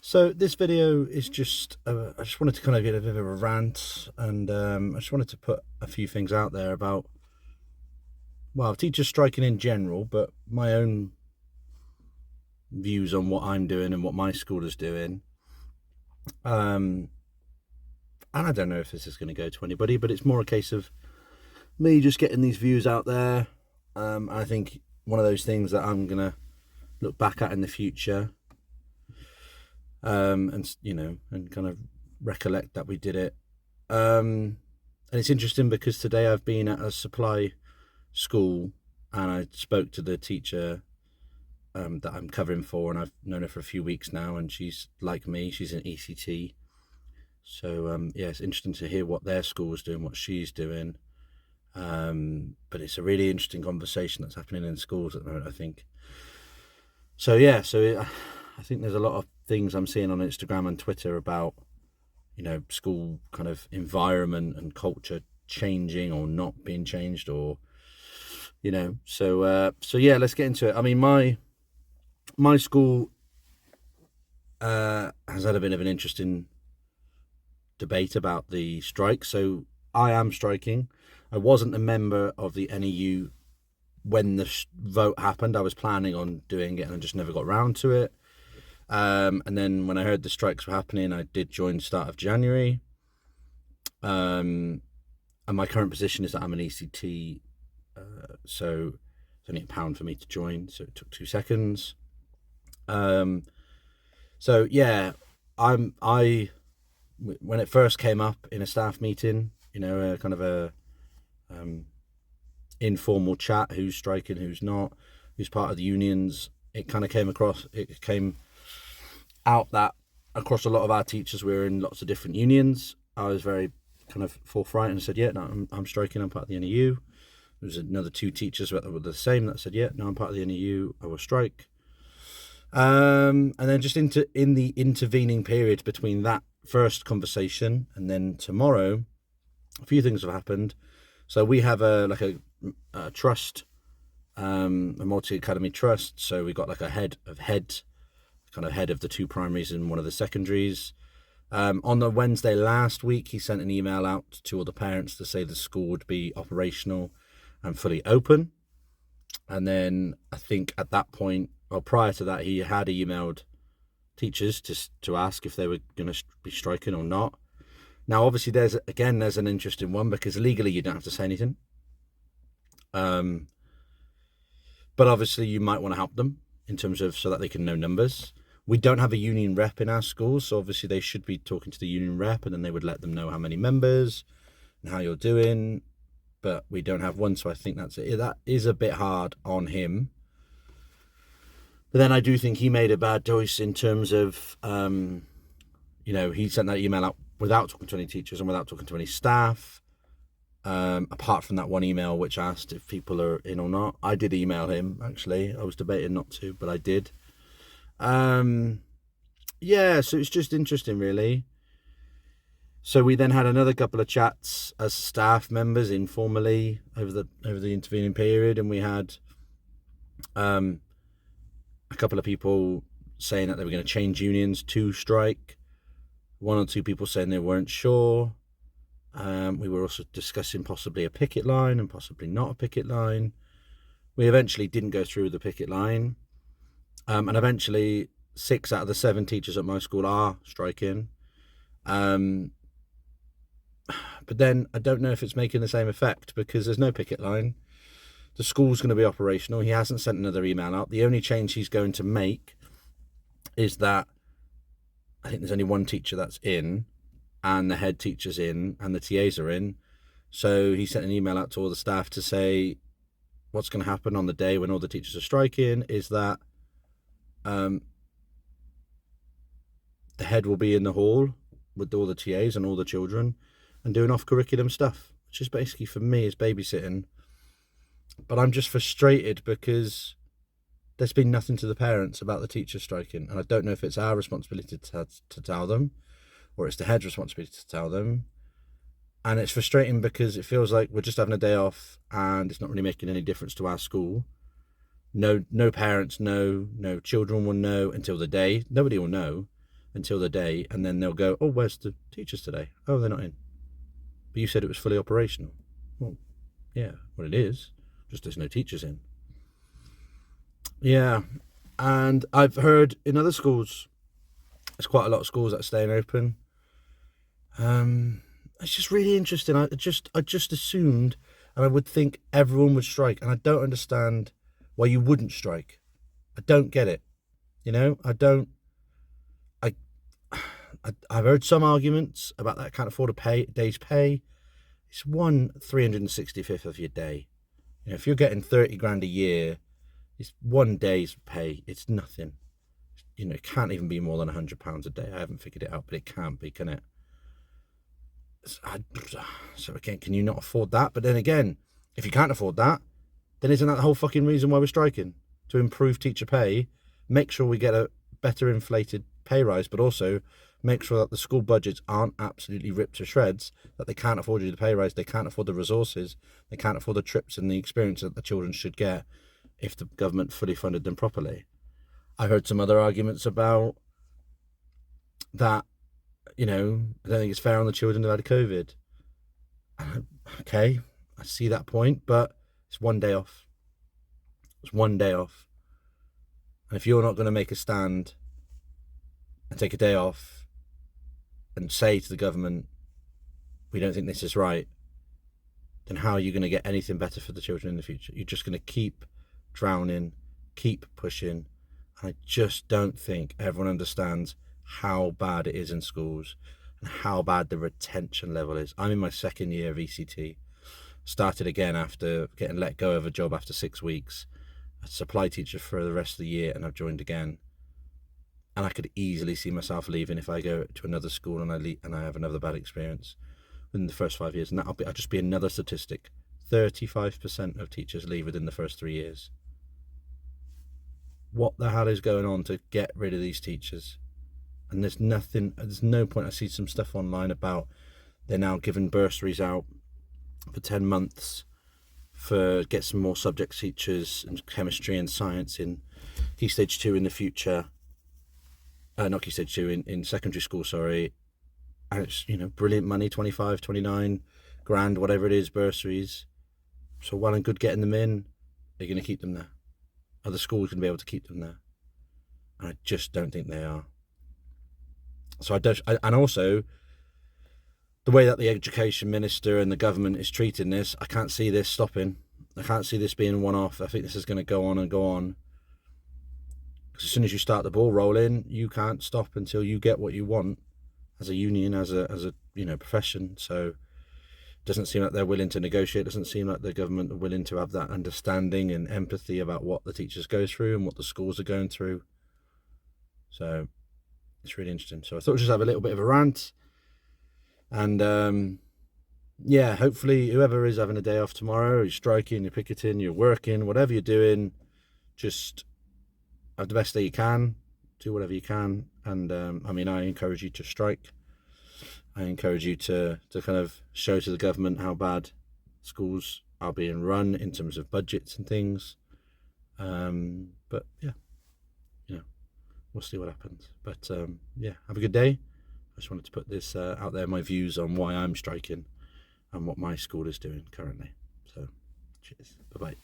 So this video is just, I just wanted to kind of get a bit of a rant, and I just wanted to put a few things out there about, well, teachers striking in general, but my own views on what I'm doing and what my school is doing. And I don't know if this is going to go to anybody, but it's more a case of me just getting these views out there. I think one of those things that I'm going to look back at in the future, and kind of recollect that we did it. And it's interesting because today I've been at a supply school and I spoke to the teacher that I'm covering for, and I've known her for a few weeks now, and she's like me, she's an ECT. So yeah, it's interesting to hear what their school is doing, what she's doing. But it's a really interesting conversation that's happening in schools at the moment, I think. So yeah, I think there's a lot of things I'm seeing on Instagram and Twitter about, school kind of environment and culture changing or not being changed, or so yeah, let's get into it. I mean, my school has had a bit of an interesting debate about the strike. So I am striking. I wasn't a member of the NEU when the vote happened. I was planning on doing it and I just never got round to it. And then when I heard the strikes were happening, I did join start of January. And my current position is that I'm an ECT, so it's only £1 for me to join, so it took 2 seconds. So yeah, I when it first came up in a staff meeting, a kind of a informal chat, who's striking, who's not, who's part of the unions. It came out that across a lot of our teachers, we're in lots of different unions. I was very kind of forthright and said, yeah, no, I'm striking, I'm part of the NEU. There was another 2 teachers that were the same that said, yeah, no, I'm part of the NEU, I will strike. And then just in the intervening period between that first conversation and then tomorrow, a few things have happened. So we have a trust, a multi-academy trust. So we got like a head of the 2 primaries and one of the secondaries. On the Wednesday last week, he sent an email out to all the parents to say the school would be operational and fully open. And then I think at that point, well, prior to that, he had emailed teachers to ask if they were going to be striking or not. Now, obviously, there's an interesting one, because legally you don't have to say anything. But obviously you might want to help them in terms of so that they can know numbers. We don't have a union rep in our school, so obviously they should be talking to the union rep, and then they would let them know how many members and how you're doing. But we don't have one, so I think that is a bit hard on him. But then I do think he made a bad choice in terms of, he sent that email out without talking to any teachers and without talking to any staff. Apart from that one email which asked if people are in or not. I did email him, actually. I was debating not to, but I did. Yeah, so it's just interesting, really. So we then had another couple of chats as staff members informally over the intervening period, and we had a couple of people saying that they were going to change unions to strike. 1 or 2 people saying they weren't sure. We were also discussing possibly a picket line and possibly not a picket line. We eventually didn't go through with the picket line. And eventually 6 out of the 7 teachers at my school are striking. But then I don't know if it's making the same effect, because there's no picket line. The school's going to be operational. He hasn't sent another email out. The only change he's going to make is that I think there's only 1 teacher that's in, and the head teacher's in, and the TAs are in. So he sent an email out to all the staff to say what's going to happen on the day when all the teachers are striking is that the head will be in the hall with all the TAs and all the children and doing off-curriculum stuff, which is basically, for me, is babysitting. But I'm just frustrated because there's been nothing to the parents about the teachers striking, and I don't know if it's our responsibility to tell them, or it's the head's responsibility to tell them. And it's frustrating because it feels like we're just having a day off and it's not really making any difference to our school. No parents know, no children will know until the day. Nobody will know. until the day, and then they'll go, oh, where's the teachers today? Oh, they're not in. But you said it was fully operational. Well, yeah, well, it is. Just there's no teachers in. Yeah, and I've heard in other schools, there's quite a lot of schools that are staying open. It's just really interesting. I just assumed, and I would think everyone would strike, and I don't understand why you wouldn't strike. I don't get it. I've heard some arguments about that I can't afford a day's pay. It's 1/365th of your day. If you're getting 30 grand a year, it's 1 day's pay. It's nothing. It can't even be more than £100 a day. I haven't figured it out, but it can't be, can it? So again, can you not afford that? But then again, if you can't afford that, then isn't that the whole fucking reason why we're striking? To improve teacher pay, make sure we get a better inflated pay rise, but also make sure that the school budgets aren't absolutely ripped to shreds, that they can't afford you the pay rise, they can't afford the resources, they can't afford the trips and the experience that the children should get if the government fully funded them properly. I heard some other arguments about that, I don't think it's fair on the children who had COVID. Okay, I see that point, but it's 1 day off. It's 1 day off. And if you're not going to make a stand and take a day off and say to the government, we don't think this is right, then how are you going to get anything better for the children in the future? You're just going to keep drowning, keep pushing. I just don't think everyone understands how bad it is in schools and how bad the retention level is. I'm in my second year of ECT. Started again after getting let go of a job after 6 weeks. A supply teacher for the rest of the year, and I've joined again. And I could easily see myself leaving if I go to another school and I have another bad experience within the first 5 years. And I'll just be another statistic. 35% of teachers leave within the first 3 years. What the hell is going on to get rid of these teachers? And there's no point. I see some stuff online about they're now giving bursaries out for 10 months for get some more subject teachers in chemistry and science in Key Stage 2 in the future. Not Key Stage 2, in secondary school, sorry. And it's, brilliant money, 25, 29 grand, whatever it is, bursaries. So well and good getting them in. They're going to keep them there. Are the schools going to be able to keep them there? And I just don't think they are. So and also, the way that the education minister and the government is treating this, I can't see this stopping. I can't see this being one-off. I think this is going to go on and go on. Because as soon as you start the ball rolling, you can't stop until you get what you want as a union, as a profession. So it doesn't seem like they're willing to negotiate. It doesn't seem like the government are willing to have that understanding and empathy about what the teachers go through and what the schools are going through. So it's really interesting. So I thought I'd just have a little bit of a rant. And hopefully whoever is having a day off tomorrow, you're striking, you're picketing, you're working, whatever you're doing, just have the best day you can, do whatever you can. And I encourage you to strike. I encourage you to kind of show to the government how bad schools are being run in terms of budgets and things. But yeah, we'll see what happens. But have a good day. I just wanted to put this out there, my views on why I'm striking and what my school is doing currently. So cheers. Bye-bye.